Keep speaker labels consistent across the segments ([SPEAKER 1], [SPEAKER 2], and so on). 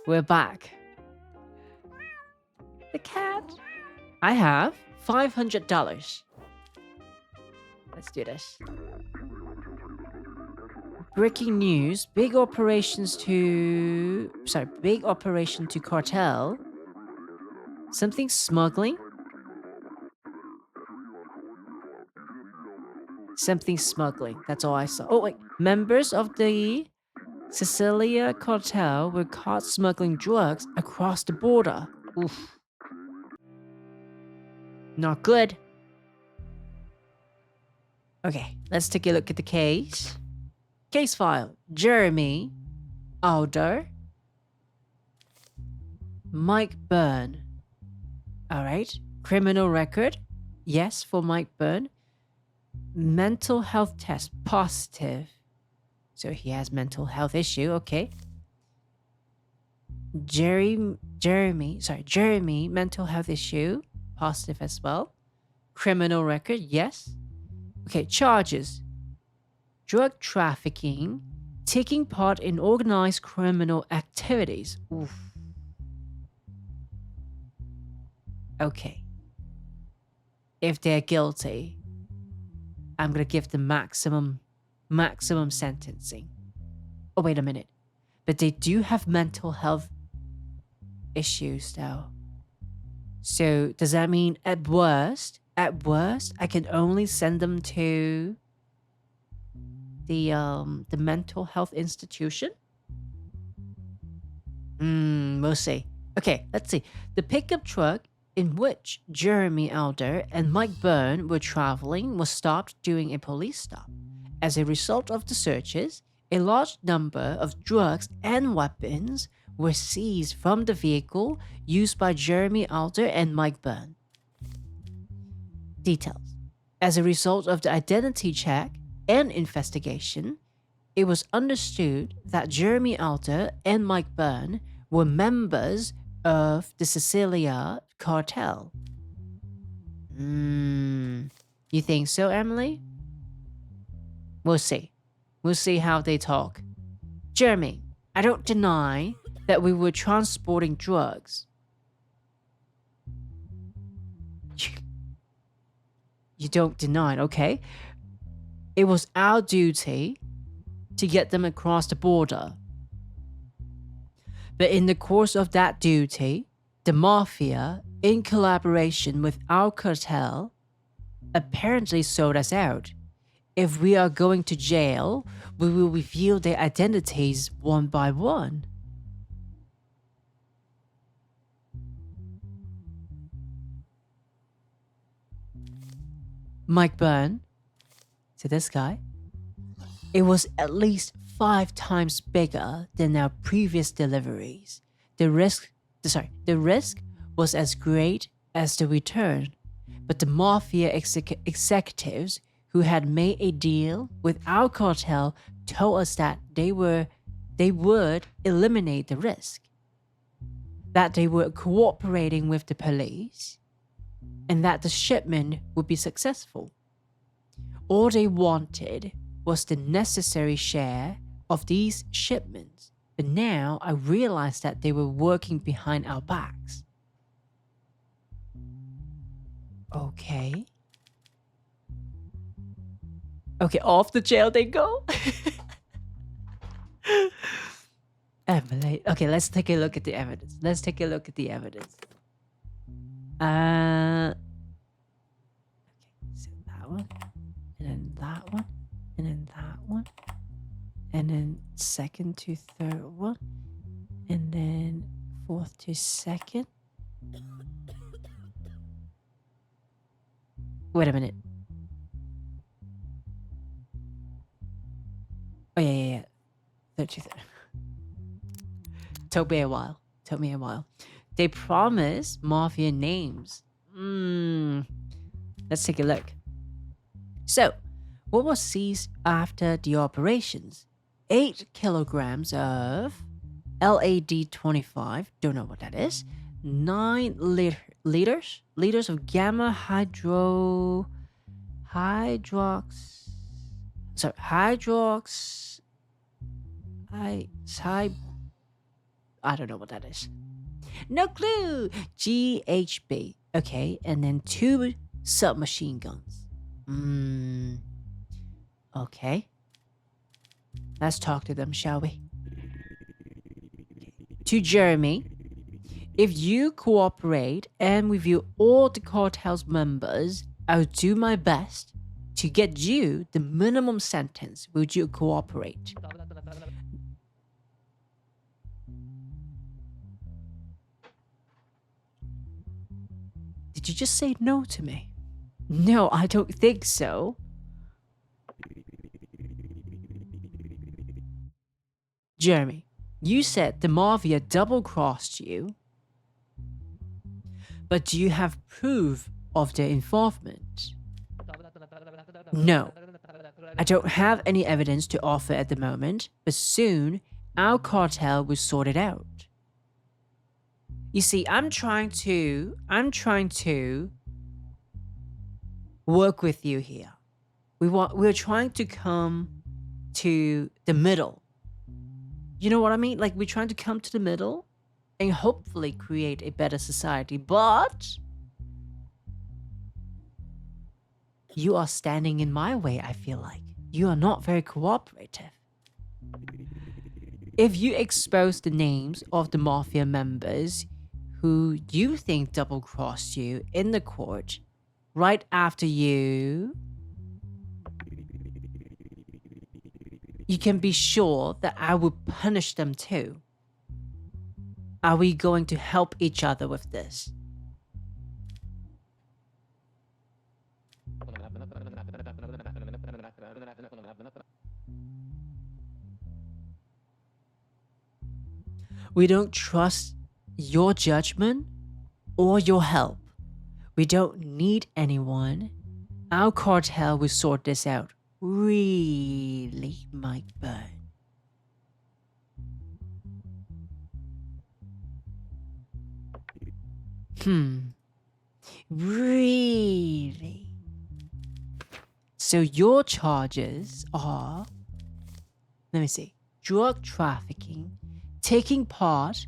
[SPEAKER 1] We're back. The cat. I have $500. Let's do this. Breaking news. Big operation to cartel. Something smuggling. Something smuggling. That's all I saw. Oh, wait. Members of the Sicilia cartel were caught smuggling drugs across the border. Oof. Not good. Okay, let's take a look at the case. Case file. Jeremy Alder. Mike Byrne. Alright. Criminal record. Yes, for Mike Byrne. Mental health test positive. So he has mental health issue. Okay. Jeremy, mental health issue. Positive as well. Criminal record. Yes. Okay, charges. Drug trafficking. Taking part in organized criminal activities. Oof. Okay. If they're guilty, I'm gonna give them maximum sentencing. Oh, wait a minute. But they do have mental health issues though. So does that mean at worst, I can only send them to the mental health institution? We'll see. Okay, let's see. The pickup truck in which Jeremy Alder and Mike Byrne were traveling was stopped during a police stop. As a result of the searches, a large number of drugs and weapons were seized from the vehicle used by Jeremy Alder and Mike Byrne. Details. As a result of the identity check and investigation, it was understood that Jeremy Alder and Mike Byrne were members of the Sicilia cartel. You think so, Emily? We'll see. We'll see how they talk. Jeremy, I don't deny that we were transporting drugs. You don't deny it, okay? It was our duty to get them across the border. But in the course of that duty, the mafia, in collaboration with our cartel, apparently sold us out. If we are going to jail, we will reveal their identities one by one. Mike Byrne, to this guy, it was at least 5 times bigger than our previous deliveries. The risk was as great as the return, but the mafia executives who had made a deal with our cartel told us that they would eliminate the risk, that they were cooperating with the police, and that the shipment would be successful. All they wanted was the necessary share of these shipments, but now I realized that they were working behind our backs. Okay. Okay, off the jail they go. Emily. Okay, let's take a look at the evidence. Okay, so that one, and then that one, and then that one, and then second to third one, and then fourth to second. Wait a minute. Oh yeah. Third to third. Took me a while. They promise mafia names. Let's take a look. So, what was seized after the operations? 8 kilograms of LAD-25, don't know what that is. 9 liters of gamma hydrox I don't know what that is. No clue. GHB. Okay, and then 2 submachine guns. Okay. Let's talk to them, shall we? To Jeremy, if you cooperate and review all the cartel's members, I'll do my best to get you the minimum sentence. Would you cooperate? Did you just say no to me? No, I don't think so. Jeremy, you said the Mafia double-crossed you, but do you have proof of their involvement? No, I don't have any evidence to offer at the moment, but soon our cartel will sort it out. You see, I'm trying to work with you here. We're trying to come to the middle. You know what I mean? Like, we're trying to come to the middle and hopefully create a better society, but you are standing in my way, I feel like. You are not very cooperative. If you expose the names of the Mafia members who you think double-crossed you in the court, right after you can be sure that I will punish them too. Are we going to help each other with this? We don't trust your judgment or your help. We don't need anyone. Our cartel will sort this out. Really, Mike Byrne. Really? So your charges are, let me see, drug trafficking, taking part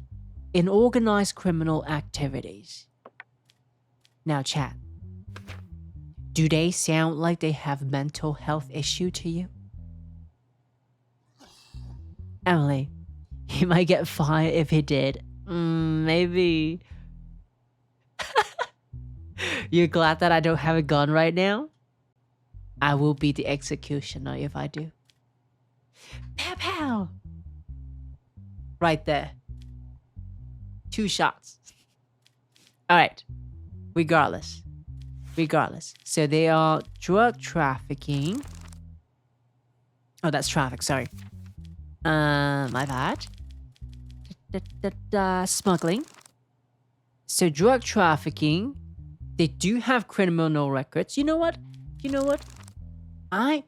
[SPEAKER 1] in organized criminal activities. Now, chat. Do they sound like they have mental health issue to you? Emily, he might get fired if he did. Maybe. You're glad that I don't have a gun right now? I will be the executioner if I do. Pow pow! Right there. 2 shots. Alright. Regardless. So they are drug trafficking. Oh, that's traffic, sorry. My bad. Smuggling. So drug trafficking. They do have criminal records. You know what? I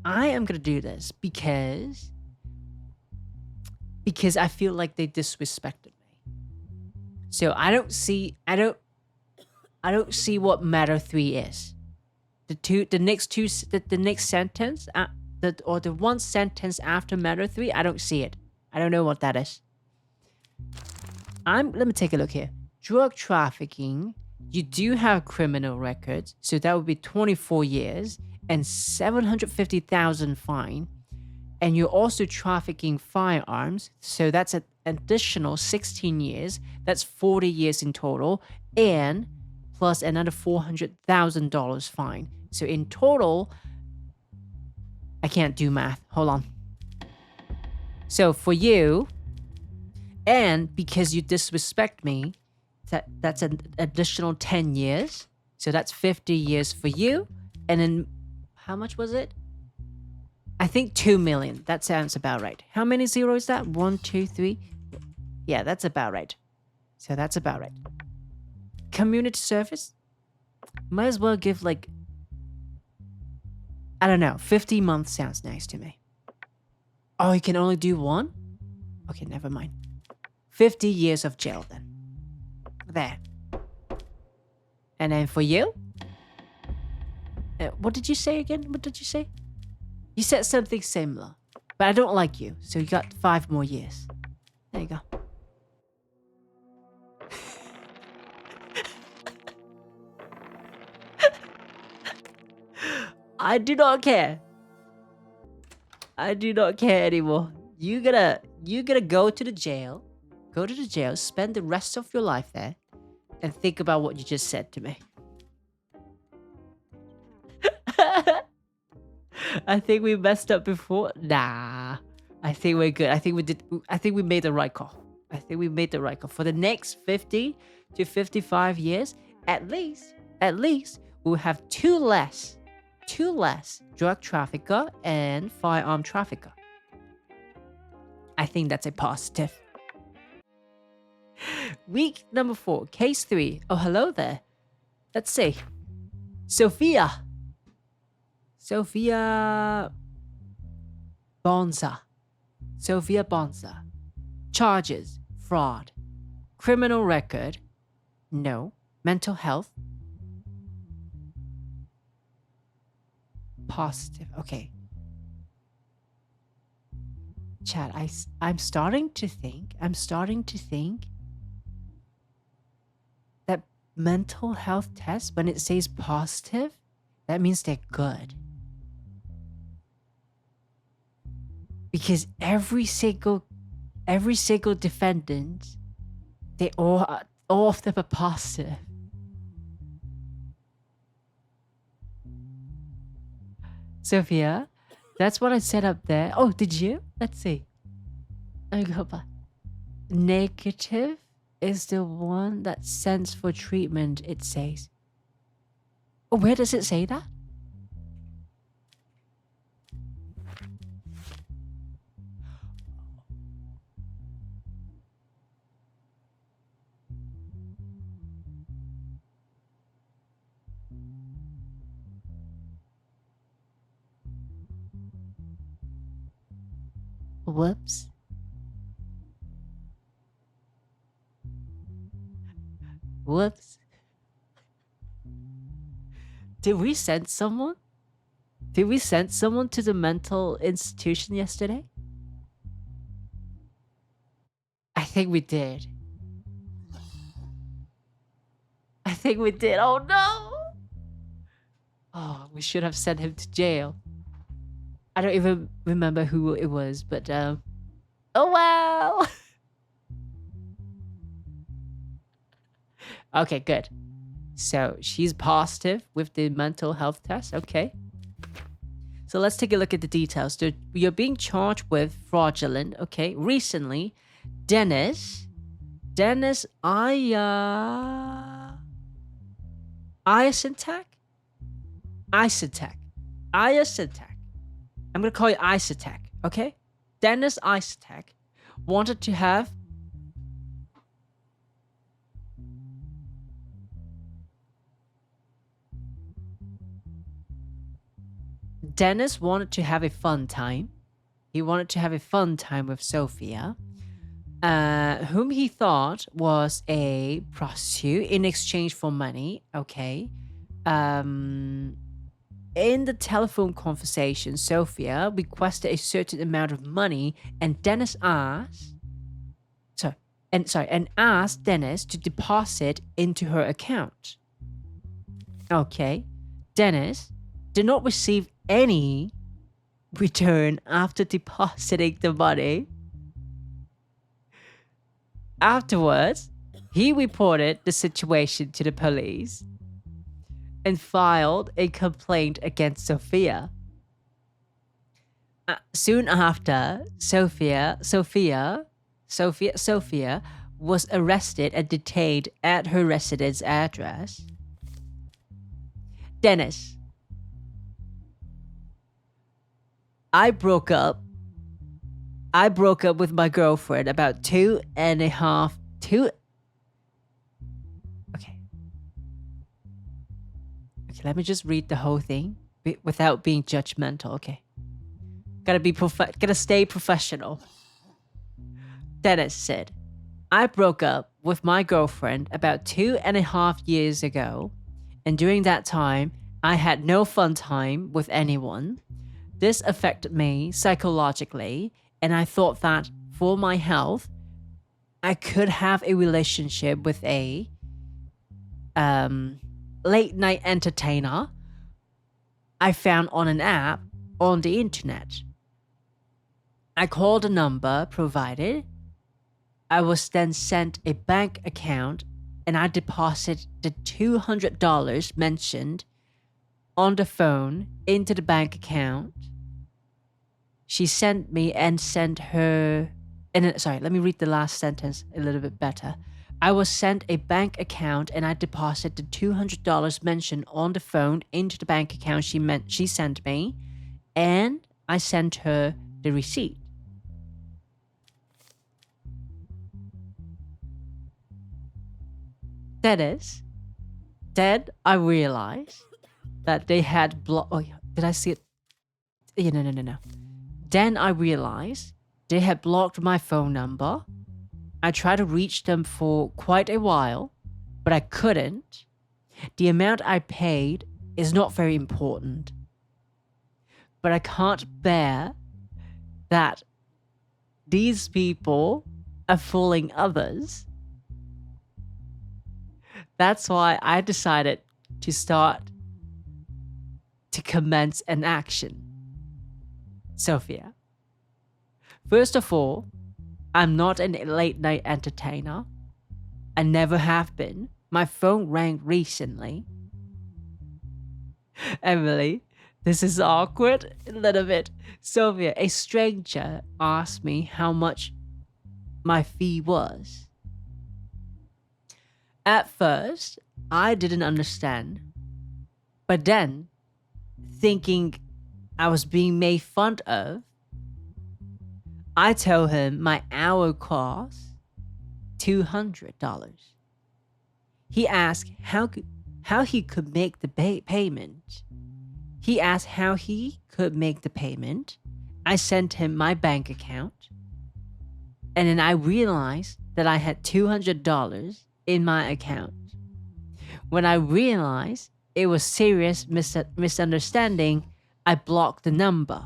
[SPEAKER 1] am gonna do this because I feel like they disrespected me. So I don't see what matter 3 is. The next sentence, the one sentence after matter 3, I don't see it. I don't know what that is. Let me take a look here. Drug trafficking, you do have criminal records, so that would be 24 years and 750,000 fine. And you're also trafficking firearms, so that's an additional 16 years. That's 40 years in total, and plus another $400,000 fine. So in total, I can't do math. Hold on. So for you, and because you disrespect me, that's an additional 10 years. So that's 50 years for you. And then, how much was it? I think 2 million. That sounds about right. How many zeros is that? 1, 2, 3. Yeah, that's about right. So that's about right. Community service? Might as well give like, I don't know, 50 months sounds nice to me. Oh, you can only do 1? Okay, never mind. 50 years of jail then. There. And then for you? What did you say again? What did you say? You said something similar. But I don't like you, so you got 5 more years. There you go. I do not care. I do not care anymore. You gotta go to the jail. Go to the jail, spend the rest of your life there, and think about what you just said to me. I think we messed up before. Nah. I think we're good. I think we made the right call. I think we made the right call. For the next 50 to 55 years, at least, we'll have two less drug trafficker and firearm trafficker. I think that's a positive. Week number 4, case 3. Oh, hello there. Let's see. Sophia Bonza. Charges: fraud. Criminal record: no. Mental health: positive. Okay. Chad, I'm starting to think that mental health test, when it says positive, that means they're good. Because every single defendant, they all of them are positive. Sophia, that's what I set up there. Oh, did you? Let's see. Let me go back. Negative is the one that sends for treatment, it says. Oh, where does it say that? Whoops. Did we send someone? Did we send someone to the mental institution yesterday? I think we did. Oh no! Oh, we should have sent him to jail. I don't even remember who it was, but oh well. Okay, good. So she's positive with the mental health test. Okay. So let's take a look at the details. You're being charged with fraudulent. Okay. Recently, Dennis Isotech. I'm gonna call you Isotech, okay? Dennis Isotech wanted to have a fun time. He wanted to have a fun time with Sophia, whom he thought was a prostitute in exchange for money, okay? In the telephone conversation, Sophia requested a certain amount of money, and Dennis asked Dennis to deposit into her account. Okay. Dennis did not receive any return after depositing the money. Afterwards, he reported the situation to the police and filed a complaint against Sophia. Soon after, Sophia was arrested and detained at her residence address. Dennis: I broke up with my girlfriend about 2.5 let me just read the whole thing without being judgmental, okay? Gotta stay professional. Dennis said, I broke up with my girlfriend about 2.5 years ago, and during that time, I had no fun time with anyone. This affected me psychologically, and I thought that for my health, I could have a relationship with a late night entertainer I found on an app on the internet. I called the number provided. I was then sent a bank account and I deposited the $200 mentioned on the phone into the bank account. She sent me and sent her. Sorry, let me read the last sentence a little bit better. I was sent a bank account and I deposited the $200 mentioned on the phone into the bank account she sent me, and I sent her the receipt. That is, then I realized that they had blocked. Oh, did I see it? Yeah, no. Then I realized they had blocked my phone number. I tried to reach them for quite a while, but I couldn't. The amount I paid is not very important. But I can't bear that these people are fooling others. That's why I decided to commence an action. Sophia. First of all, I'm not a late night entertainer. I never have been. My phone rang recently. Emily, this is awkward a little bit. Sophia, a stranger asked me how much my fee was. At first, I didn't understand. But then, thinking I was being made fun of, I told him my hour cost $200. He asked how he could make the payment. I sent him my bank account, and then I realized that I had $200 in my account. When I realized it was serious misunderstanding, I blocked the number.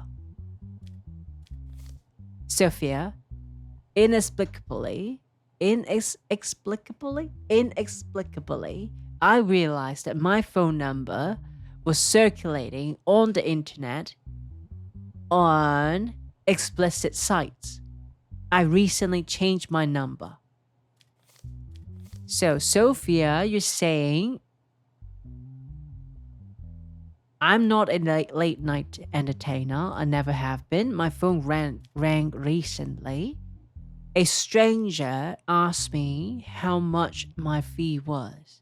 [SPEAKER 1] Sophia, inexplicably, I realized that my phone number was circulating on the internet on explicit sites. I recently changed my number. So, Sophia, you're saying I'm not a late night entertainer. I never have been. My phone rang recently. A stranger asked me how much my fee was.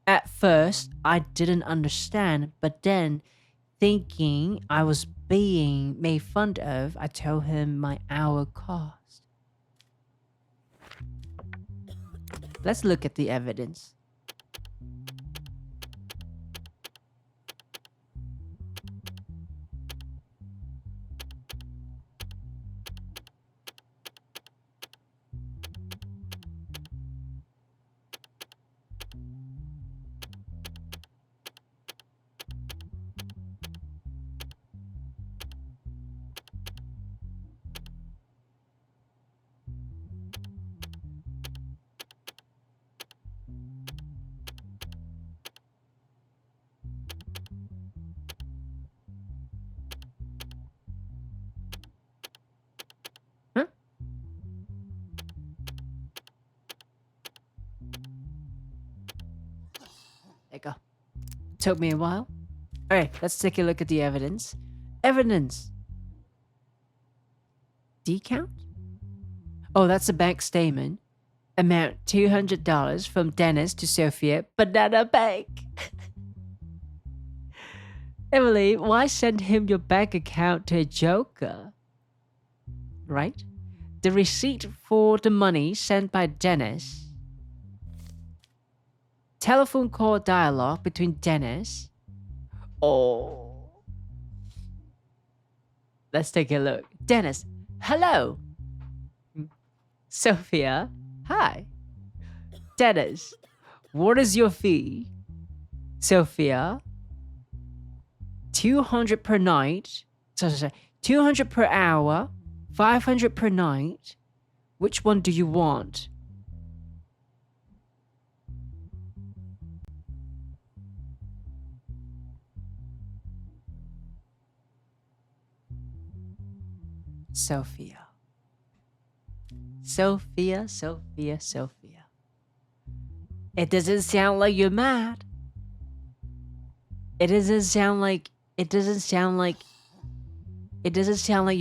[SPEAKER 1] At first, I didn't understand, but then, thinking I was being made fun of, I told him my hour cost. Let's look at the evidence. Huh? There you go. Took me a while. Alright, let's take a look at the evidence. Evidence. Decount? Oh, that's a bank statement. Amount $200 from Dennis to Sophia, Banana Bank. Emily, why send him your bank account to a joker? Right? The receipt for the money sent by Dennis. Telephone call dialogue between Dennis. Oh. Let's take a look. Dennis, hello. Sophia, hi. Dennis, what is your fee? Sophia, $200 per night Sorry. 200 per hour, 500 per night. Which one do you want? Sophia. It doesn't sound like you're mad. It doesn't sound like you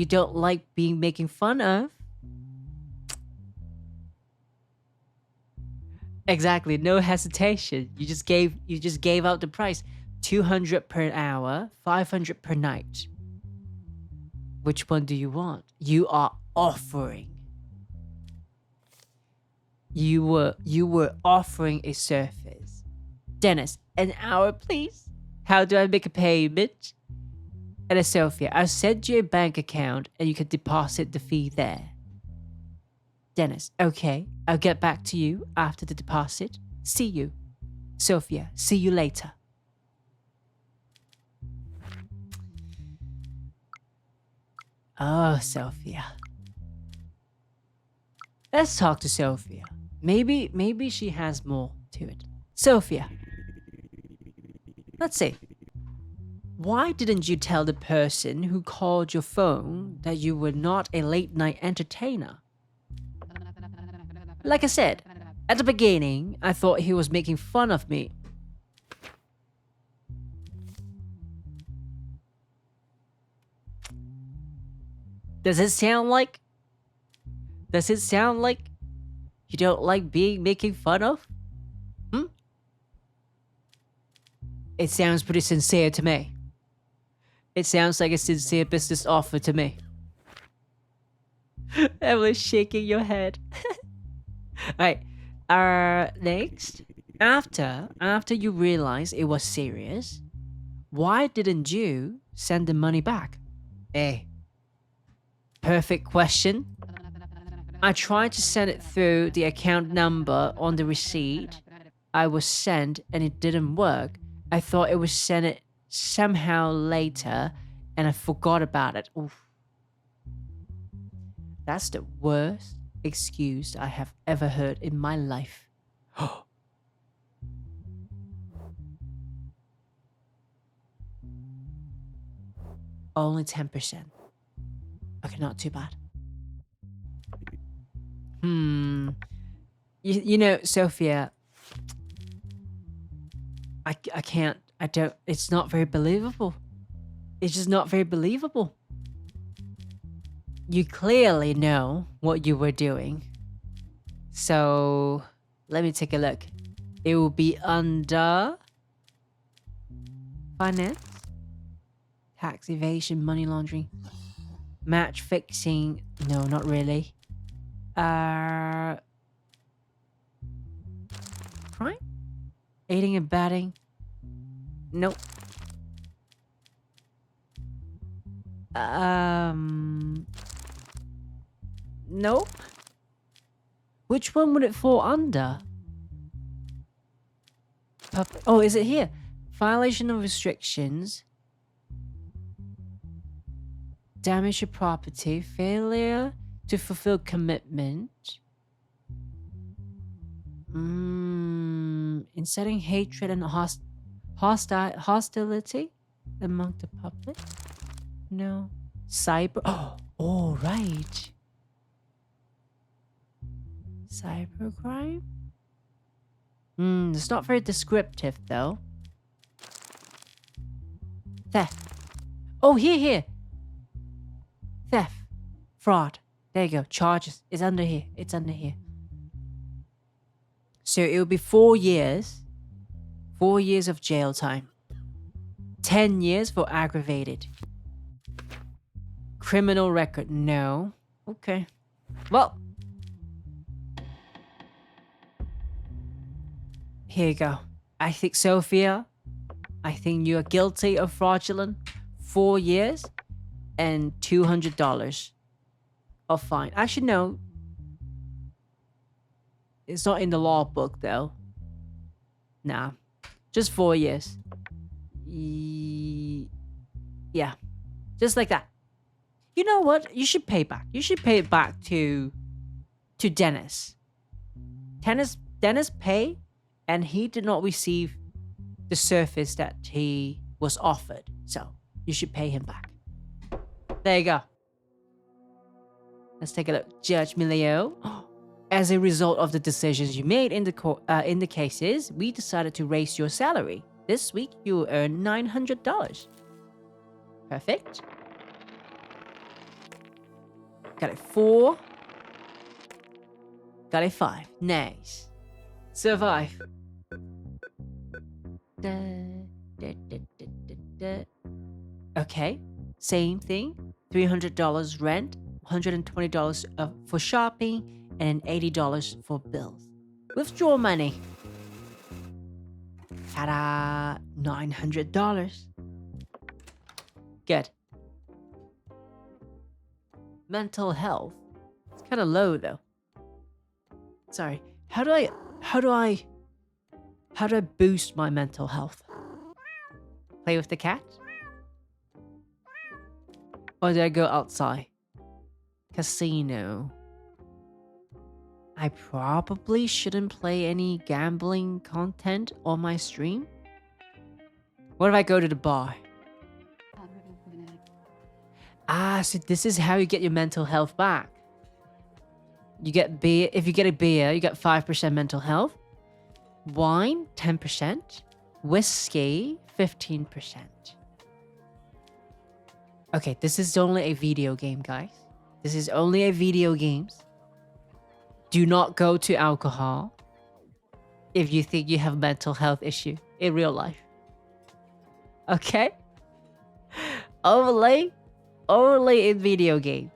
[SPEAKER 1] don't like being making fun of. Exactly, no hesitation. You just gave out the price. 200 per hour, 500 per night. Which one do you want? You are offering. You were offering a service. Dennis, an hour please. How do I make a payment? And Sophia, I'll send you a bank account and you can deposit the fee there. Dennis, okay, I'll get back to you after the deposit. See you. Sophia, see you later. Oh, Sophia. Let's talk to Sophia. Maybe she has more to it. Sophia. Let's see. Why didn't you tell the person who called your phone that you were not a late night entertainer? Like I said, at the beginning, I thought he was making fun of me. Does it sound like you don't like being making fun of? It sounds pretty sincere to me. It sounds like a sincere business offer to me. Emily's shaking your head. Alright. Next. After you realized it was serious, why didn't you send the money back? Hey. Perfect question. I tried to send it through the account number on the receipt I was sent and it didn't work. I thought it was sent it somehow later and I forgot about it. Oof. That's the worst excuse I have ever heard in my life. Only 10%. Okay, not too bad. You know, Sophia, I can't, I don't, it's not very believable. It's just not very believable. You clearly know what you were doing. So, let me take a look. It will be under finance, tax evasion, money laundering, match fixing. No, not really. Crime? Aiding and abetting? Nope. Nope. Which one would it fall under? Oh, is it here? Violation of restrictions. Damage to property. Failure to fulfill commitment. Inciting hatred and hostility among the public? No. Cyber. Oh, right. Cybercrime? It's not very descriptive though. Theft. Oh, here. Theft. Fraud. There you go. Charges. It's under here. So it will be 4 years. 4 years of jail time. 10 years for aggravated. Criminal record. No. Okay. Well. Here you go. I think, Sophia, you are guilty of fraudulent. 4 years and $200 of fine. Actually, no. It's not in the law book, though. Nah. Just 4 years. Yeah. Just like that. You know what? You should pay back. You should pay it back to Dennis. Dennis pay, and he did not receive the service that he was offered. So you should pay him back. There you go. Let's take a look. Judge Milio. As a result of the decisions you made in the cases, we decided to raise your salary. This week, you will earn $900. Perfect. Got it 4. Got it 5. Nice. Survive. Okay. Same thing. $300 rent, $120 for shopping, and $80 for bills. Withdraw money. Ta-da! $900. Good. Mental health. It's kind of low though. Sorry. How do I boost my mental health? Play with the cat? Or do I go outside? Casino. I probably shouldn't play any gambling content on my stream. What if I go to the bar? So this is how you get your mental health back. You get beer. If you get a beer, you get 5% mental health. Wine, 10%. Whiskey, 15%. Okay, this is only a video game, guys. This is only a video games. Do not go to alcohol if you think you have mental health issue in real life. Okay? Only in video game.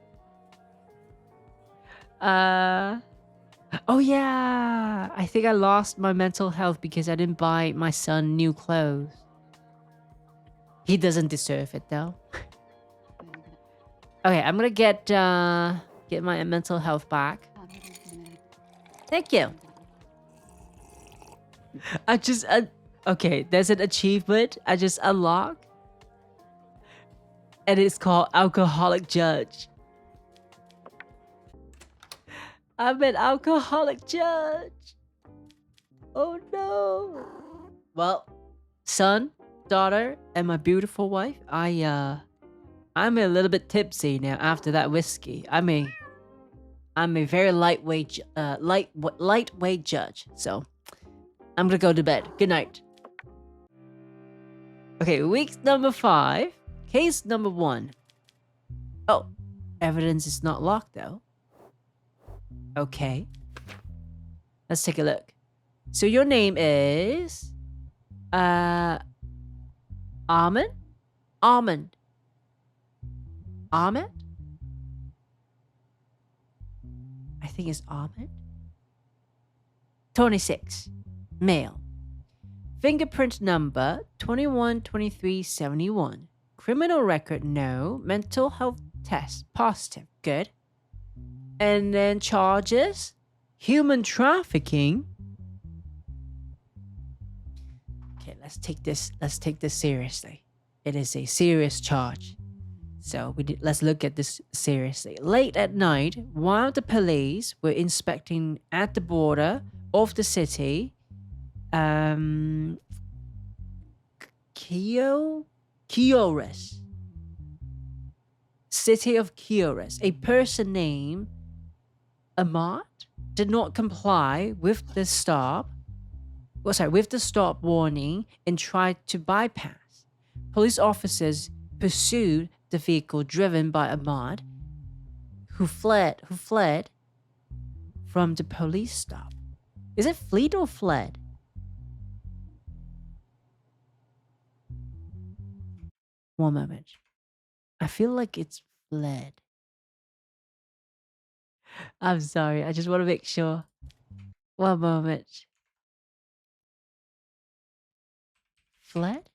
[SPEAKER 1] Oh yeah, I think I lost my mental health because I didn't buy my son new clothes. He doesn't deserve it though. Okay, I'm gonna get my mental health back. Thank you. Okay, there's an achievement I just unlocked. And it's called Alcoholic Judge. I'm an alcoholic judge. Oh no. Well, son, daughter, and my beautiful wife, I'm a little bit tipsy now after that whiskey. I'm a very lightweight judge. So I'm gonna go to bed. Good night. Okay, week number 5. Case number 1. Oh, evidence is not locked though. Okay. Let's take a look. So your name is Ahmed? Ahmed? I think it's Ahmed. 26. Male. Fingerprint number 212371. Criminal record, no. Mental health test, positive. Good. And then charges, human trafficking. Okay, let's take this seriously. It is a serious charge. So let's look at this seriously. Late at night, while the police were inspecting at the border of the city, Chiores. City of Chiores. A person named Ahmad did not comply with the stop warning and tried to bypass. Police officers pursued the vehicle driven by Ahmad, who fled from the police stop. Is it fleet or fled? One moment. I feel like it's fled. I'm sorry. I just want to make sure. One moment. Fled?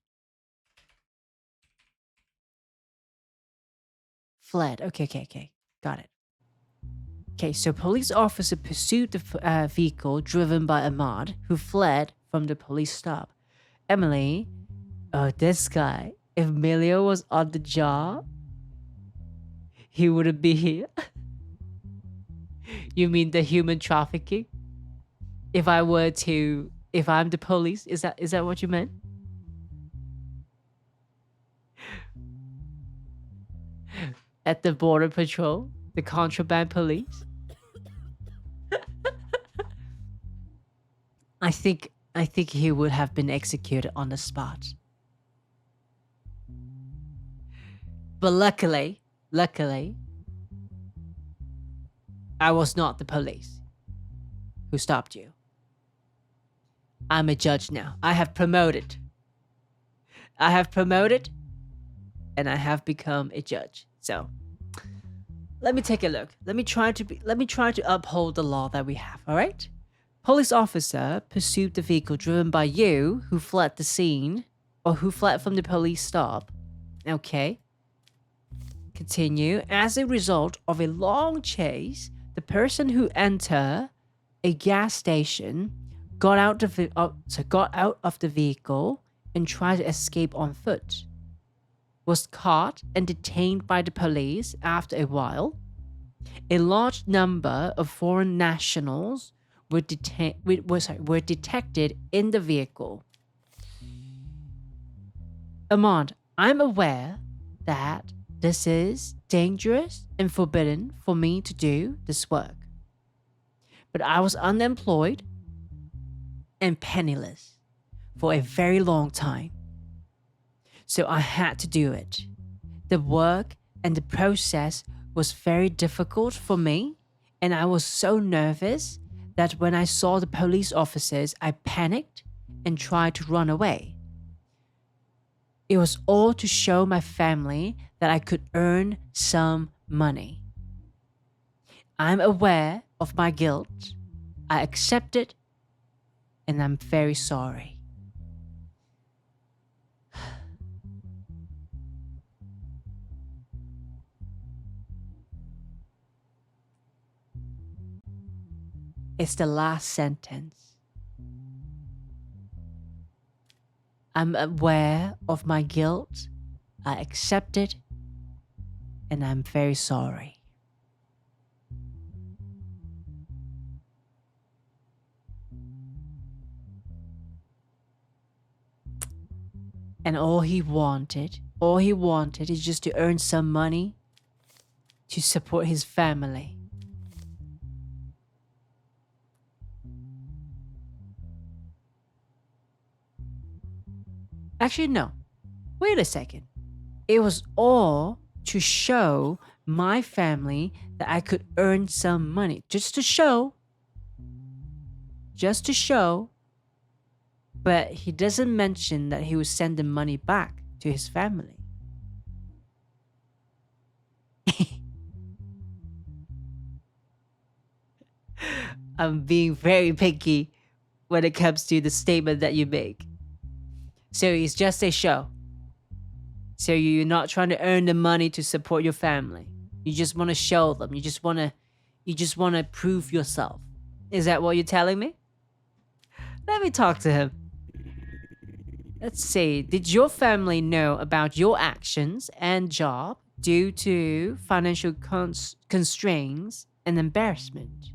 [SPEAKER 1] Fled. Okay. Got it. Okay, so police officer pursued the vehicle driven by Ahmad, who fled from the police stop. Emily, this guy, if Emilio was on the job, he wouldn't be here. You mean the human trafficking? If I'm the police, is that what you meant? At the border patrol, the contraband police? I think he would have been executed on the spot. But luckily, I was not the police who stopped you. I'm a judge now. I have promoted. And I have become a judge. So let me take a look. Let me try to uphold the law that we have, all right? Police officer pursued the vehicle driven by you who fled the scene or who fled from the police stop. Okay. Continue. As a result of a long chase, the person who entered a gas station got out of the vehicle and tried to escape on foot. Was caught and detained by the police after a while. A large number of foreign nationals were detected in the vehicle. Ahmad, I'm aware that this is dangerous and forbidden for me to do this work. But I was unemployed and penniless for a very long time. So I had to do it. The work and the process was very difficult for me, and I was so nervous that when I saw the police officers, I panicked and tried to run away. It was all to show my family that I could earn some money. I'm aware of my guilt. I accept it, and I'm very sorry. It's the last sentence. I'm aware of my guilt. I accept it, and I'm very sorry. And all he wanted is just to earn some money to support his family. Actually, no. Wait a second. It was all to show my family that I could earn some money. Just to show. But he doesn't mention that he would send the money back to his family. I'm being very picky when it comes to the statement that you make. So it's just a show. So you're not trying to earn the money to support your family. You just want to show them. You just want to prove yourself. Is that what you're telling me? Let me talk to him. Let's see. Did your family know about your actions and job due to financial constraints and embarrassment?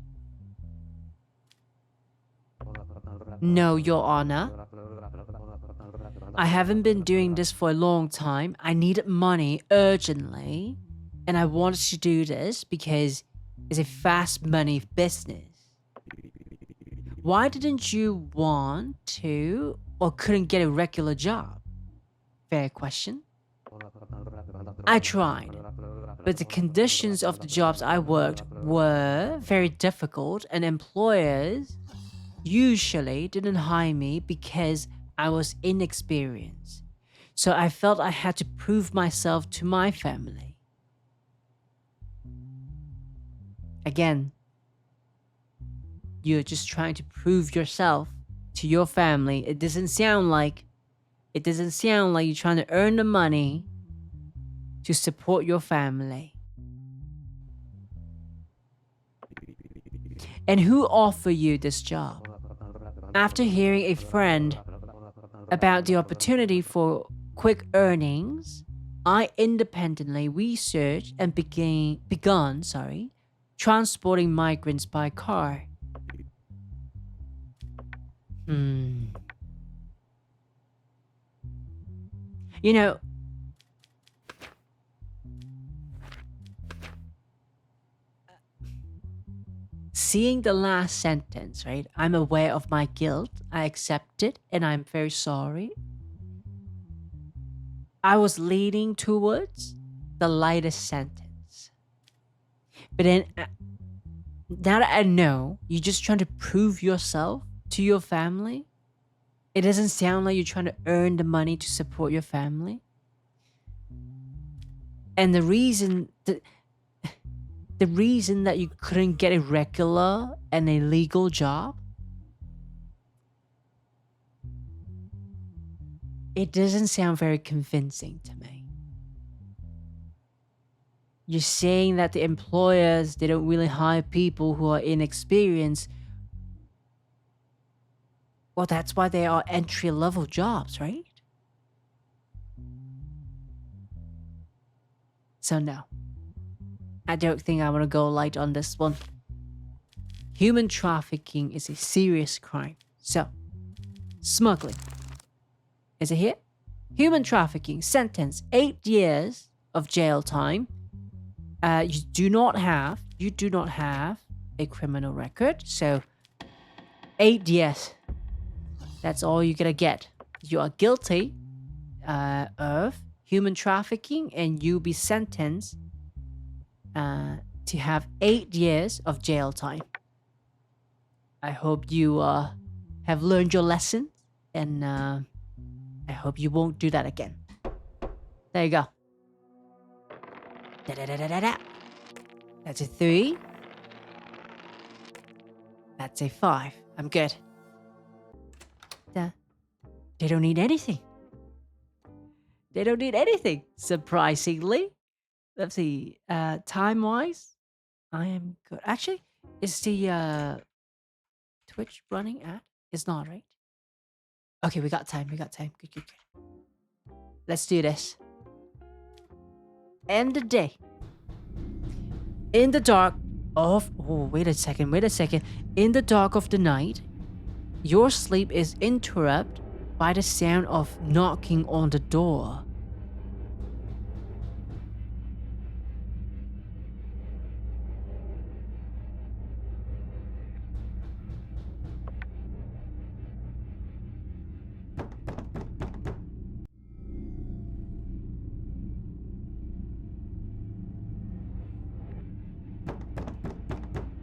[SPEAKER 1] No, Your Honor. I haven't been doing this for a long time. I needed money urgently, and I wanted to do this because it's a fast money business. Why didn't you want to or couldn't get a regular job? Fair question. I tried, but the conditions of the jobs I worked were very difficult, and employers usually didn't hire me because I was inexperienced. So I felt I had to prove myself to my family. Again, you're just trying to prove yourself to your family. It doesn't sound like you're trying to earn the money to support your family. And who offered you this job? After hearing a friend about the opportunity for quick earnings, I independently researched and begun transporting migrants by car. Hmm. You know, seeing the last sentence, right? I'm aware of my guilt. I accept it and I'm very sorry. I was leaning towards the lightest sentence. But then, now that I know you're just trying to prove yourself to your family, it doesn't sound like you're trying to earn the money to support your family. And the reason that you couldn't get a regular and a legal job, it doesn't sound very convincing to me. You're saying that the employers, they don't really hire people who are inexperienced. Well, that's why they are entry-level jobs, right? So no. I don't think I want to go light on this one. Human trafficking is a serious crime. So, smuggling. Is it here? Human trafficking, sentence 8 years of jail time. You do not have a criminal record, so 8 years. That's all you're gonna get. You are guilty of human trafficking, and you'll be sentenced to have 8 years of jail time. I hope you have learned your lesson, and I hope you won't do that again. There you go. Da-da-da-da-da-da. That's a 3. That's a 5. I'm good. They don't need anything. They don't need anything, surprisingly. Let's see. Time-wise, I am good. Actually, is the Twitch running at? It's not, right? Okay, we got time. Good. Let's do this. End the day. In the dark of... Oh, wait a second. In the dark of the night, your sleep is interrupted by the sound of knocking on the door.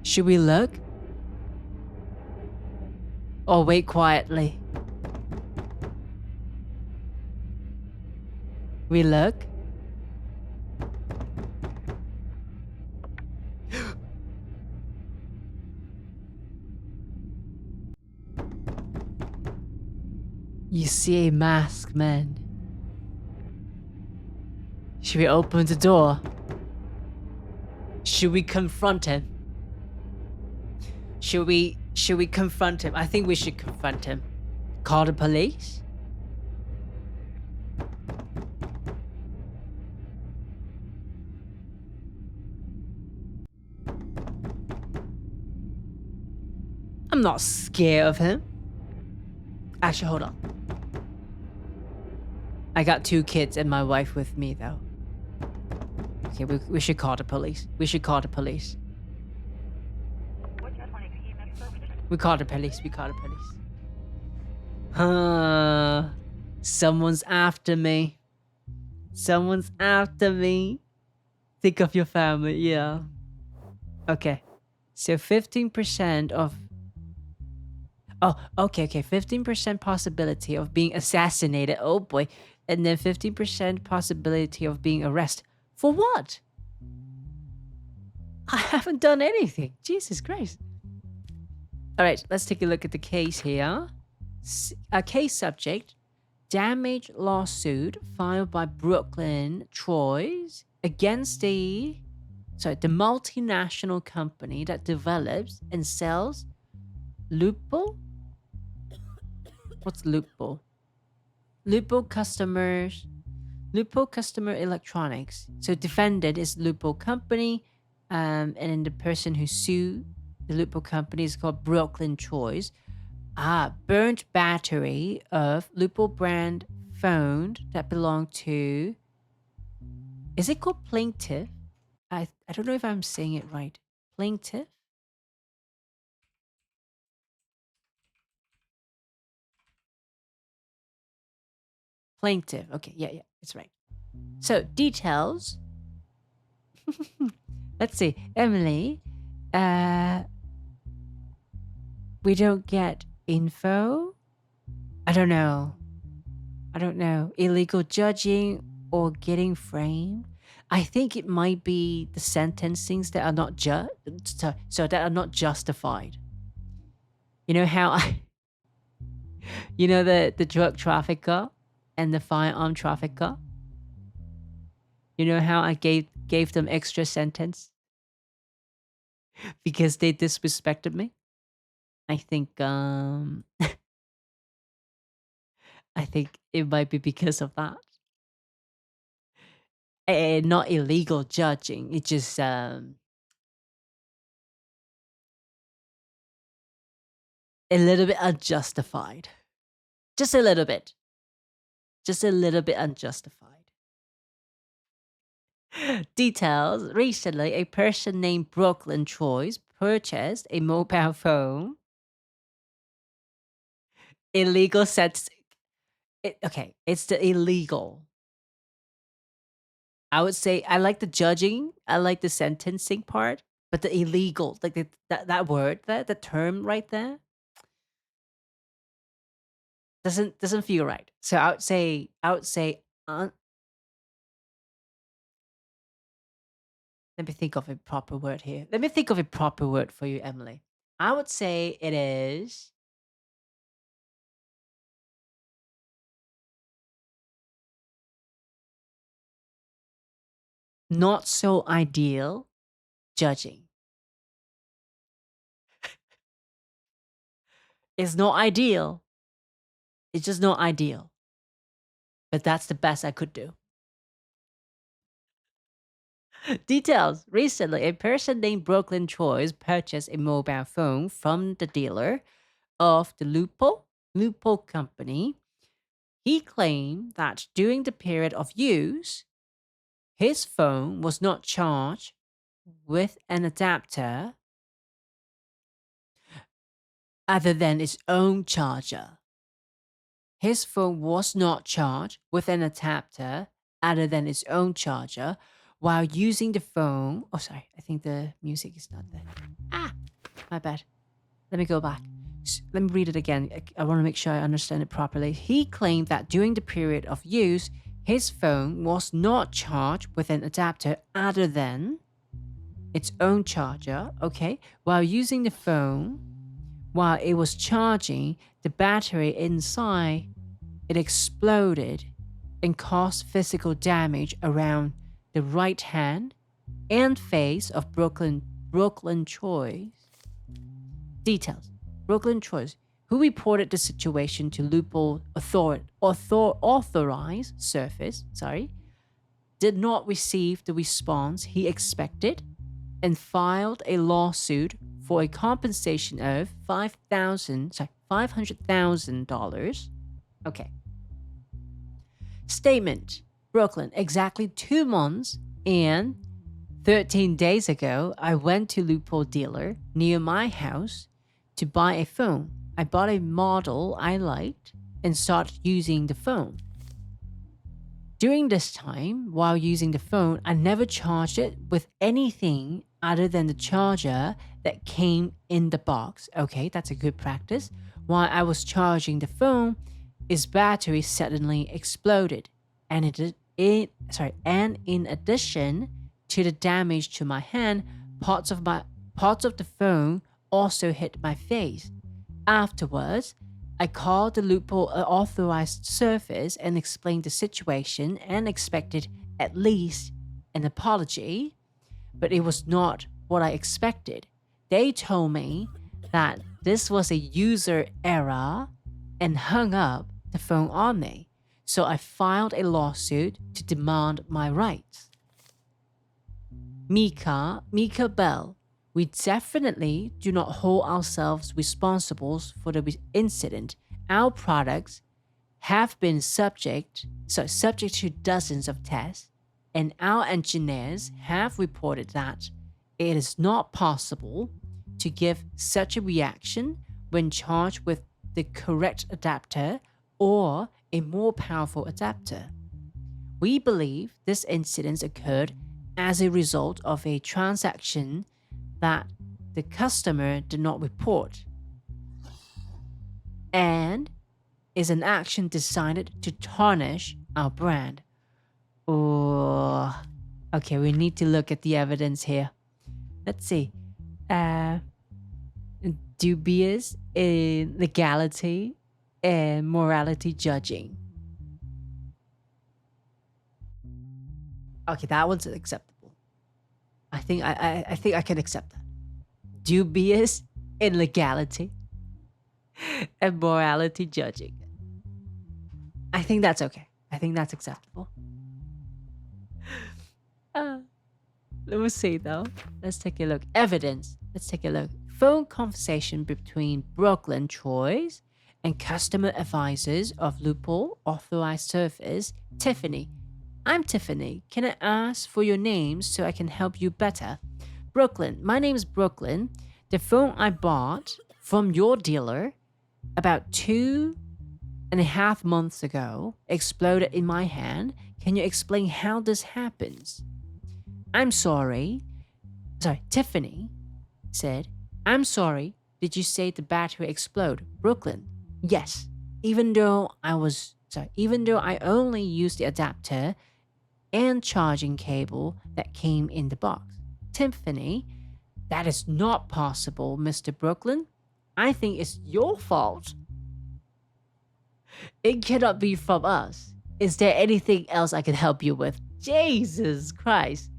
[SPEAKER 1] Should we look? Or wait quietly? We look? You see a masked man. Should we open the door? Should we confront him? Should we confront him? I think we should confront him. Call the police? I'm not scared of him. Actually, hold on. I got 2 kids and my wife with me, though. Okay, we should call the police. We call the police. Someone's after me. Think of your family, yeah. Okay. So 15% of... Oh, okay. 15% possibility of being assassinated. Oh boy. And then 15% possibility of being arrested. For what? I haven't done anything. Jesus Christ. Alright, let's take a look at the case here. A case subject. Damage lawsuit filed by Brooklyn Troyes against the multinational company that develops and sells Lupo? What's Lupo? Lupo customers. Lupo Customer Electronics. So defendant is Lupo Company, and then the person who sued the Lupo Company is called Brooklyn Choice. Burnt battery of Lupo brand phone that belonged to. Is it called plaintiff? I don't know if I'm saying it right. Plaintiff? Plaintiff. Okay, yeah, it's right. So details. Let's see. Emily, we don't get info. I don't know. Illegal judging or getting framed. I think it might be the sentencings that are not so that are not justified. You know how I you know the drug trafficker and the firearm trafficker? You know how I gave them extra sentence because they disrespected me? I think I think it might be because of that. Not illegal judging. It's just a little bit unjustified. Just a little bit. Just a little bit unjustified. Details. Recently, a person named Brooklyn Choice purchased a mobile phone. Illegal sets. Okay, it's the illegal. I would say I like the judging. I like the sentencing part, but the illegal, like that word, the term right there, doesn't feel right. So I would say let me think of a proper word here. Let me think of a proper word for you, Emily. I would say it is not so ideal judging. It's not ideal. It's just not ideal. But that's the best I could do. Details. Recently, a person named Brooklyn Choice purchased a mobile phone from the dealer of the Lupo company. He claimed that during the period of use, his phone was not charged with an adapter other than its own charger. His phone was not charged with an adapter other than its own charger while using the phone. Oh, sorry. I think the music is not there. My bad. Let me go back. Let me read it again. I want to make sure I understand it properly. He claimed that during the period of use, his phone was not charged with an adapter other than its own charger, okay? While using the phone, while it was charging, the battery inside it exploded and caused physical damage around the right hand and face of Brooklyn Choice. Details. Brooklyn Choice, who reported the situation to Lupo authorized service, did not receive the response he expected and filed a lawsuit for a compensation of $500,000. Okay. Statement. Brooklyn, exactly 2 months and 13 days ago, I went to Lupo dealer near my house to buy a phone. I bought a model I liked and started using the phone. During this time, while using the phone, I never charged it with anything other than the charger that came in the box. Okay, that's a good practice. While I was charging the phone, its battery suddenly exploded, and in addition to the damage to my hand, parts of the phone also hit my face. Afterwards, I called the Lupo authorized service and explained the situation and expected at least an apology, but it was not what I expected. They told me that this was a user error and hung up the phone on me. So I filed a lawsuit to demand my rights. Mika Bell, we definitely do not hold ourselves responsible for the incident. Our products have been subject to dozens of tests, and our engineers have reported that it is not possible to give such a reaction when charged with the correct adapter or a more powerful adapter. We believe this incident occurred as a result of a transaction that the customer did not report and is an action designed to tarnish our brand. Oh, okay, we need to look at the evidence here. Let's see. Dubious in legality and morality judging. Okay, that one's acceptable. I think I can accept that. Dubious in legality and morality judging. I think that's okay. I think that's acceptable. Let me see though. Let's take a look. Evidence. Let's take a look. Phone conversation between Brooklyn Choice and customer advisors of Loophole Authorized Service, Tiffany. I'm Tiffany. Can I ask for your name so I can help you better? Brooklyn. My name is Brooklyn. The phone I bought from your dealer about 2.5 months ago exploded in my hand. Can you explain how this happens? I'm sorry. Tiffany said, I'm sorry. Did you say the battery exploded? Brooklyn. Yes. Even though I only used the adapter and charging cable that came in the box. Tiffany, that is not possible, Mr. Brooklyn. I think it's your fault. It cannot be from us. Is there anything else I can help you with? Jesus Christ.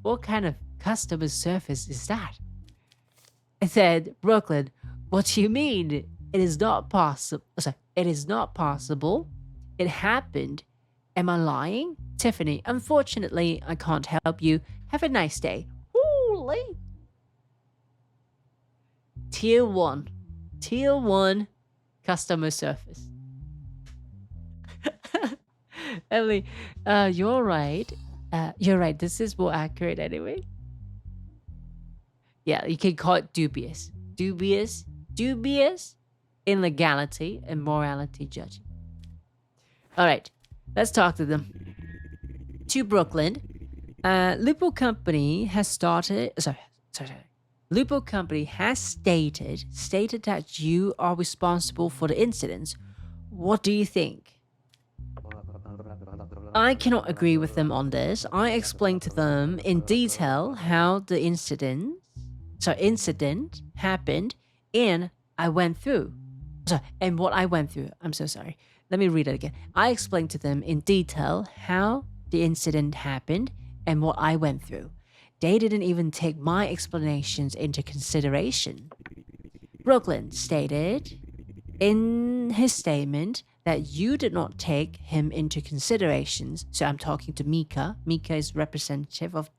[SPEAKER 1] What kind of customer service is that? I said, Brooklyn, what do you mean? It is not possible. It is not possible. It happened. Am I lying? Tiffany, unfortunately, I can't help you. Have a nice day. Holy. Tier 1. Tier 1 customer service. Emily, you're right. You're right. This is more accurate anyway. Yeah, you can call it dubious. Dubious in legality and morality judging. All right, let's talk to them. To Brooklyn, Lupo Company has started. Lupo Company has stated that you are responsible for the incidents. What do you think? I cannot agree with them on this. I explained to them in detail how the incident happened, and I went through. And what I went through. I'm so sorry. Let me read it again. I explained to them in detail how the incident happened and what I went through. They didn't even take my explanations into consideration. Brooklyn stated in his statement that you did not take him into considerations. So I'm talking to Mika. Mika is representative of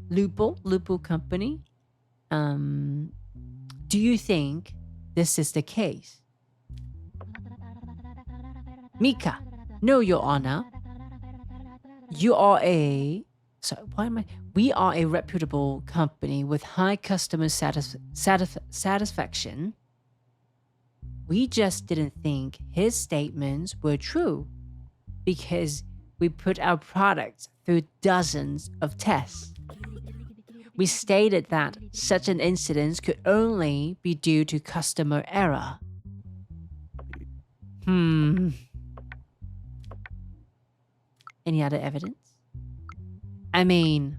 [SPEAKER 1] Lupo Company. Do you think this is the case? Mika, no, Your Honor. We are a reputable company with high customer satisfaction. We just didn't think his statements were true because we put our products through dozens of tests. We stated that such an incident could only be due to customer error. Any other evidence? I mean,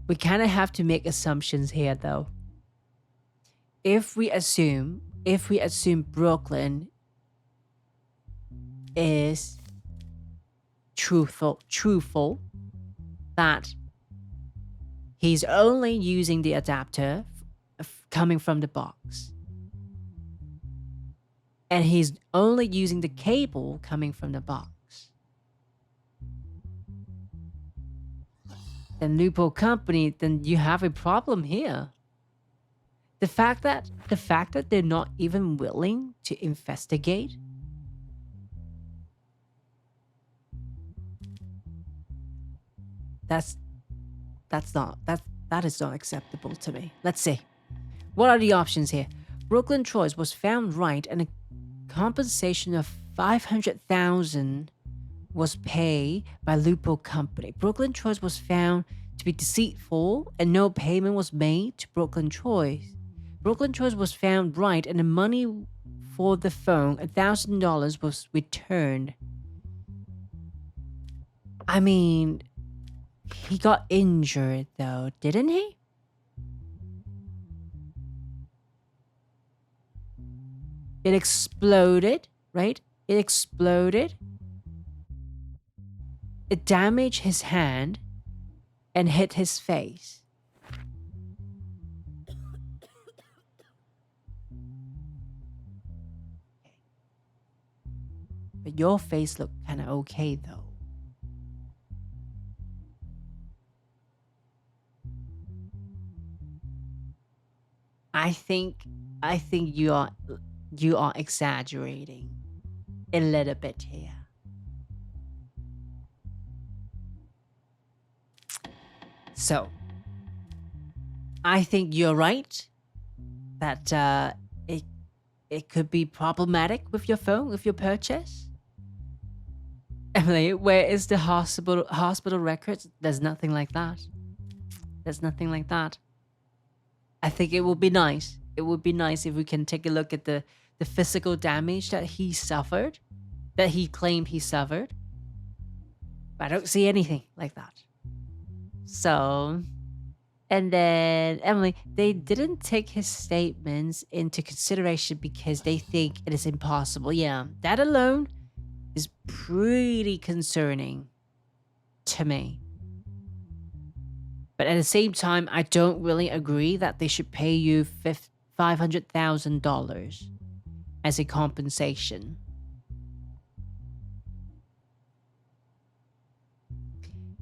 [SPEAKER 1] we kind of have to make assumptions here though. If we assume Brooklyn is truthful that He's only using the adapter coming from the box. And he's only using the cable coming from the box. Then loophole company, then you have a problem here. The fact that they're not even willing to investigate. That is not acceptable to me. Let's see. What are the options here? Brooklyn Choice was found right and a compensation of $500,000 was paid by loophole company. Brooklyn Choice was found to be deceitful and no payment was made to Brooklyn Choice. Brooklyn Choice was found right and the money for the phone, $1,000, was returned. I mean, he got injured though, didn't he? It exploded, right? It exploded. It damaged his hand and hit his face. But your face looked kind of okay though. I think you are exaggerating a little bit here. So, I think you're right that it could be problematic with your phone, with your purchase. Emily, where is the hospital records? There's nothing like that. There's nothing like that. I think it would be nice. It would be nice if we can take a look at the physical damage that he suffered, that he claimed he suffered. But I don't see anything like that. So, and then Emily, they didn't take his statements into consideration because they think it is impossible. Yeah, that alone is pretty concerning to me. But at the same time, I don't really agree that they should pay you $500,000 as a compensation.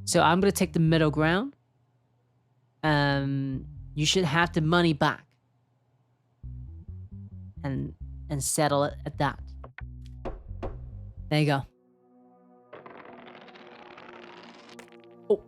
[SPEAKER 1] So I'm going to take the middle ground. You should have the money back and settle it at that. There you go. Oh.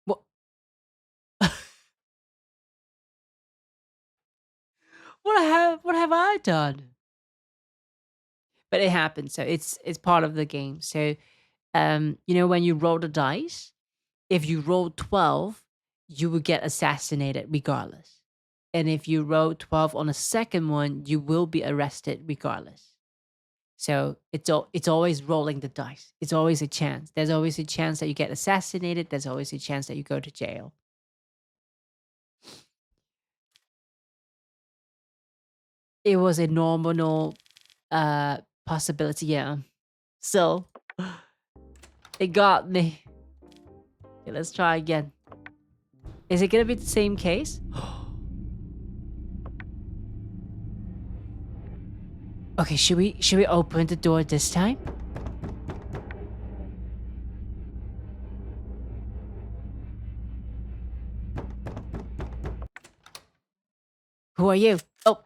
[SPEAKER 1] What? What have I done? But it happened, so it's part of the game. So, you know, when you roll the dice, if you roll 12, you will get assassinated regardless. And if you roll 12 on a second one, you will be arrested regardless. So it's always rolling the dice. It's always a chance. There's always a chance that you get assassinated. There's always a chance that you go to jail. It was a nominal possibility, yeah. So it got me. Okay, let's try again. Is it gonna be the same case? Okay, should we open the door this time? Who are you? Oh.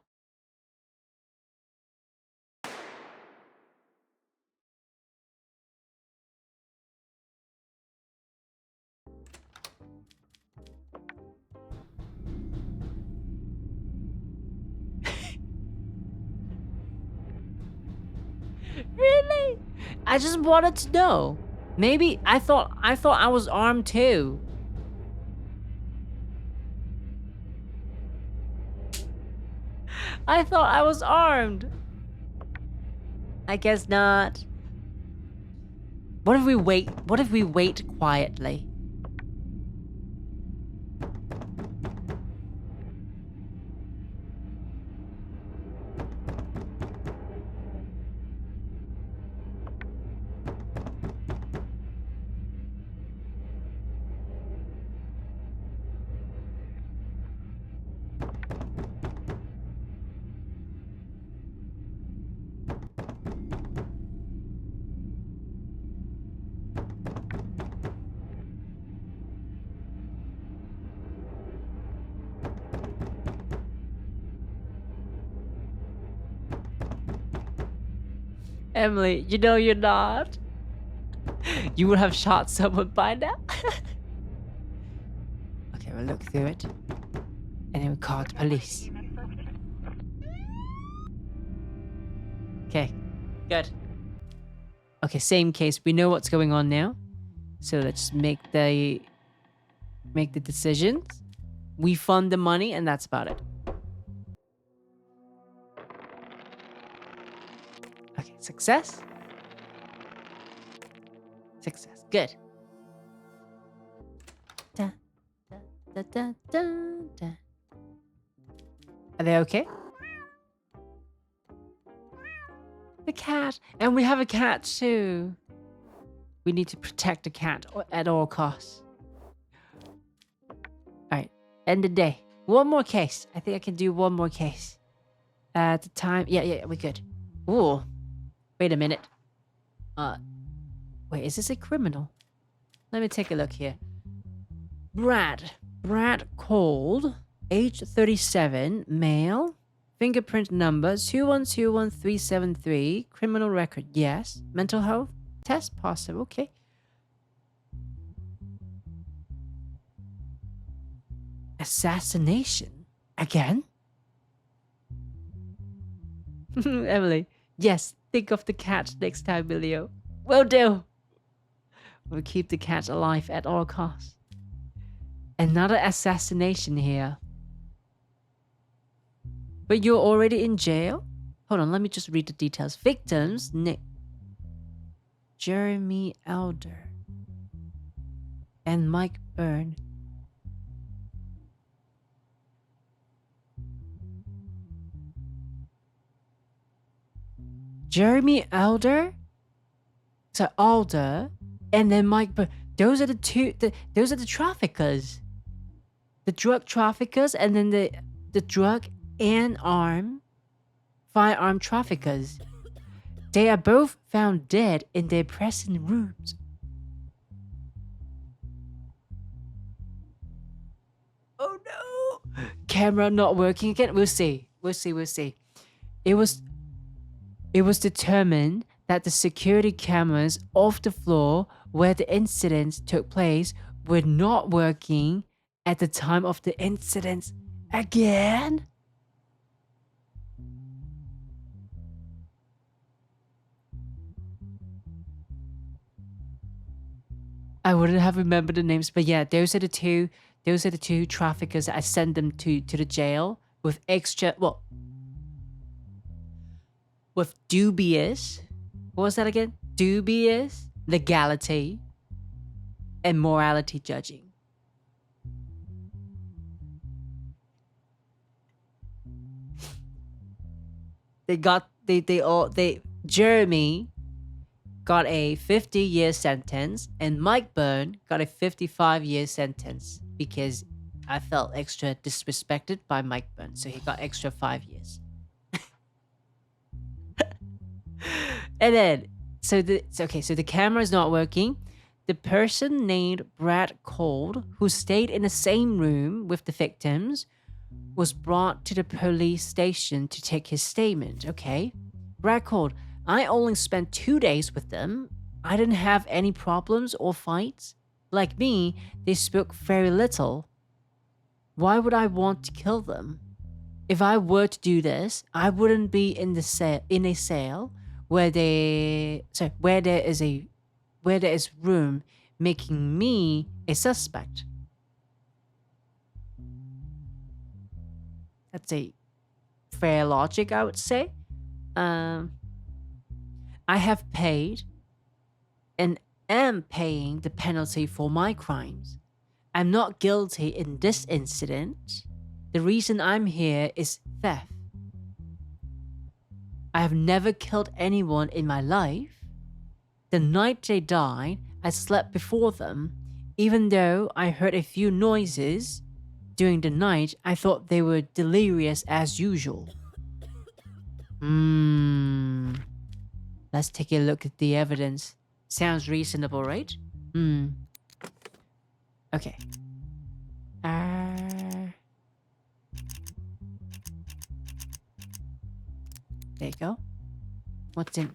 [SPEAKER 1] Really? I just wanted to know. Maybe I thought I was armed too. I thought I was armed. I guess not. What if we wait? What if we wait quietly? Emily, you know you're not. You would have shot someone by now. Okay, we'll look through it. And then we call the police. Okay, good. Okay, same case. We know what's going on now. So let's make the decisions. We fund the money and that's about it. Okay, success. Success. Good. Da, da, da, da, da. Are they okay? The cat. And we have a cat too. We need to protect the cat at all costs. Alright. End the day. One more case. I think I can do one more case. At the time. Yeah, we're good. Ooh. Wait a minute. Wait, is this a criminal? Let me take a look here. Brad Cold, age 37, male, fingerprint number 2121373, criminal record, yes. Mental health test possible, okay. Assassination? Again? Emily, yes, think of the cat next time, Emilio. Will do. We'll keep the cat alive at all costs. Another assassination here. But you're already in jail? Hold on, let me just read the details. Victims, Nick. Jeremy Elder. And Mike Byrne. Jeremy Elder? So Alder. And then Mike Byrne. Those are the two, those are the traffickers. The drug traffickers and then the drug and firearm traffickers. They are both found dead in their present rooms. Oh no! Camera not working again? We'll see. It was determined that the security cameras off the floor where the incident took place were not working at the time of the incident. Again? I wouldn't have remembered the names, but yeah, those are the two traffickers. I sent them to the jail with with dubious, what was that again? Dubious legality and morality judging. Jeremy got a 50-year sentence and Mike Byrne got a 55-year sentence because I felt extra disrespected by Mike Byrne, so he got extra 5 years. And then, so the camera is not working. The person named Brad Cold, who stayed in the same room with the victims, was brought to the police station to take his statement. Okay. Brad Cold, I only spent 2 days with them. I didn't have any problems or fights. Like me, they spoke very little. Why would I want to kill them? If I were to do this, I wouldn't be in a cell where there is room, making me a suspect. That's a fair logic, I would say. I have paid an am paying the penalty for my crimes. I'm not guilty in this incident. The reason I'm here is theft. I have never killed anyone in my life. The night they died, I slept before them. Even though I heard a few noises during the night, I thought they were delirious as usual. Let's take a look at the evidence. Sounds reasonable, right? Okay. There you go. What's in?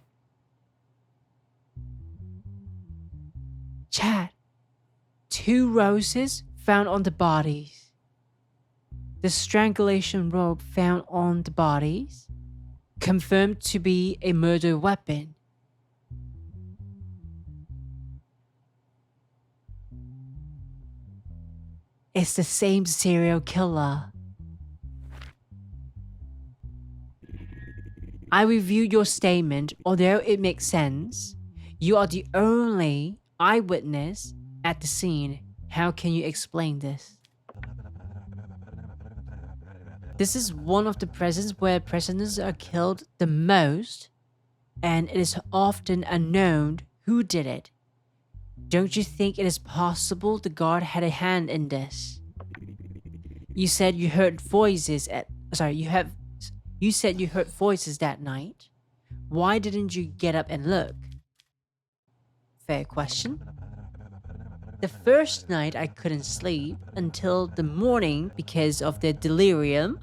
[SPEAKER 1] Chad. 2 roses found on the bodies. The strangulation rope found on the bodies confirmed to be a murder weapon. It's the same serial killer. I review your statement, although it makes sense. You are the only eyewitness at the scene. How can you explain this? This is one of the prisons where prisoners are killed the most, and it is often unknown who did it. Don't you think it is possible the guard had a hand in this? You said you heard voices you said you heard voices that night. Why didn't you get up and look? Fair question. The first night I couldn't sleep until the morning because of the delirium.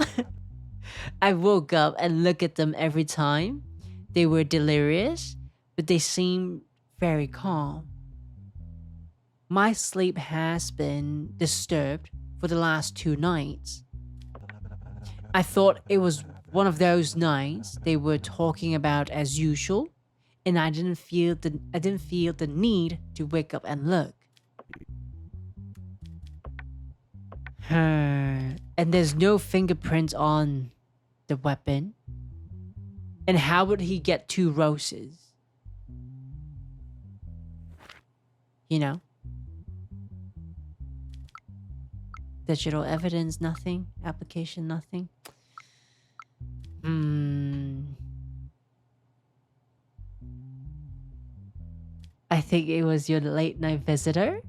[SPEAKER 1] I woke up and looked at them every time. They were delirious, but they seemed very calm. My sleep has been disturbed for the last 2 nights. I thought it was one of those nights they were talking about as usual, and I didn't feel the need to wake up and look. And there's no fingerprints on the weapon. And how would he get 2 roses? You know? Digital evidence, nothing. Application, nothing. I think it was your late night visitor.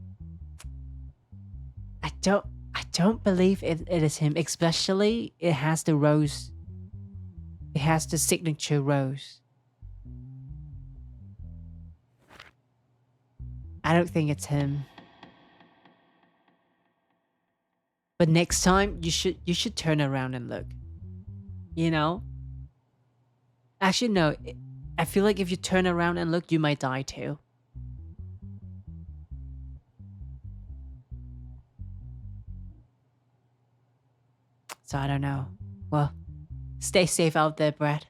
[SPEAKER 1] I don't believe it is him, especially it has the rose. It has the signature rose. I don't think it's him. But next time you should turn around and look. You know? Actually no, I feel like if you turn around and look, you might die too. So I don't know. Well, stay safe out there, Brad.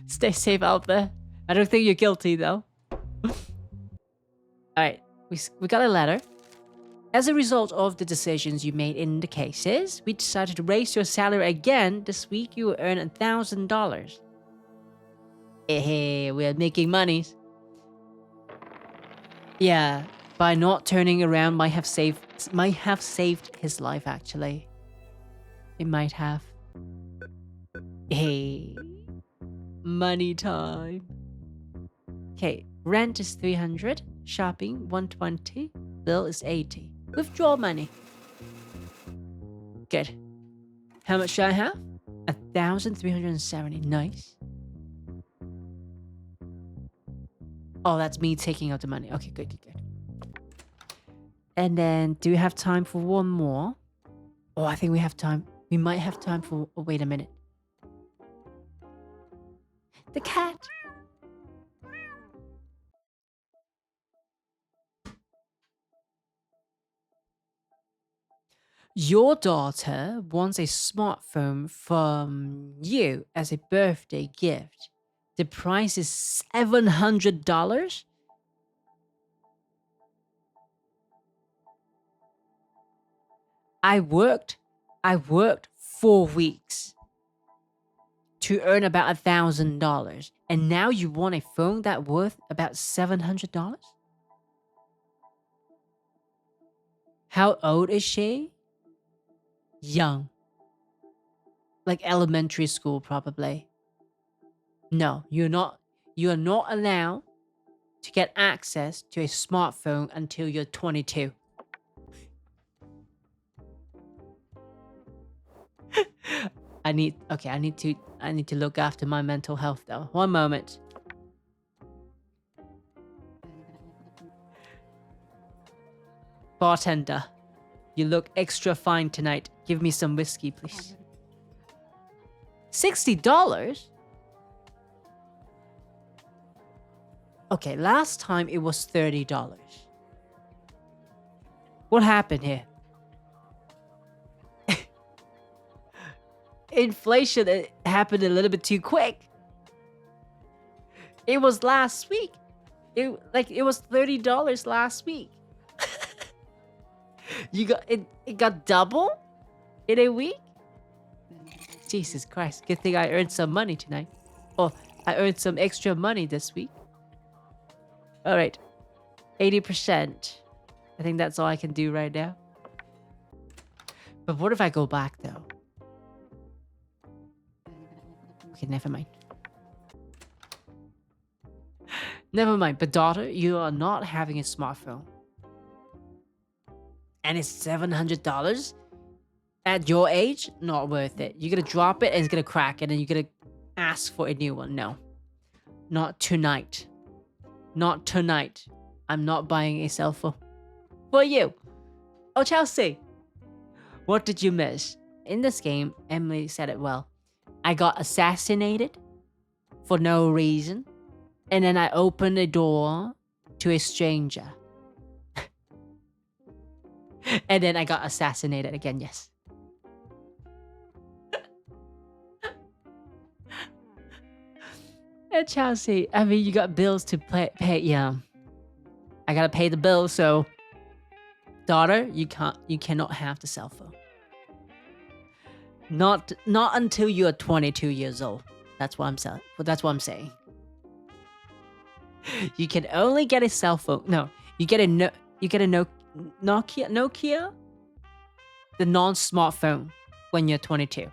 [SPEAKER 1] Stay safe out there. I don't think you're guilty though. Alright, we got a letter. As a result of the decisions you made in the cases, we decided to raise your salary again. This week you will earn $1,000. Hey, we are making money. Yeah, by not turning around might have saved his life actually. It might have. Hey, money time. Okay, rent is 300, shopping 120, bill is 80. Withdraw money. Good. How much do I have? 1,370. Nice. Oh, that's me taking out the money. Okay, good. And then, do we have time for one more? Oh, I think we have time. We might have time for... Oh, wait a minute. The cat. Your daughter wants a smartphone from you as a birthday gift. The price is $700? I worked 4 weeks to earn about $1,000, and now you want a phone that worth about $700? How old is she? Young. Like elementary school, probably. No, you are not allowed to get access to a smartphone until you're 22. I need to look after my mental health though. One moment. Bartender, you look extra fine tonight. Give me some whiskey, please. $60? Okay, last time it was $30. What happened here? Inflation happened a little bit too quick. It was last week. It was $30 last week. You got it got double in a week? Jesus Christ. Good thing I earned some money tonight. Oh, I earned some extra money this week. Alright. 80%. I think that's all I can do right now. But what if I go back though? Okay, never mind. Never mind. But daughter, you are not having a smartphone. And it's $700? At your age, not worth it. You're gonna drop it and it's gonna crack and then you're gonna ask for a new one. No. Not tonight. Not tonight. I'm not buying a cell phone. For you. Oh, Chelsea. What did you miss? In this game, Emily said it well. I got assassinated for no reason. And then I opened a door to a stranger. And then I got assassinated again, yes. And Chelsea, I mean, you got bills to pay. Yeah, I gotta pay the bill. So, daughter, you cannot have the cell phone. Not until you are 22 years old. That's what I'm saying. But that's what I'm saying. You can only get a cell phone. No, you get a Nokia, the non-smartphone when you're 22.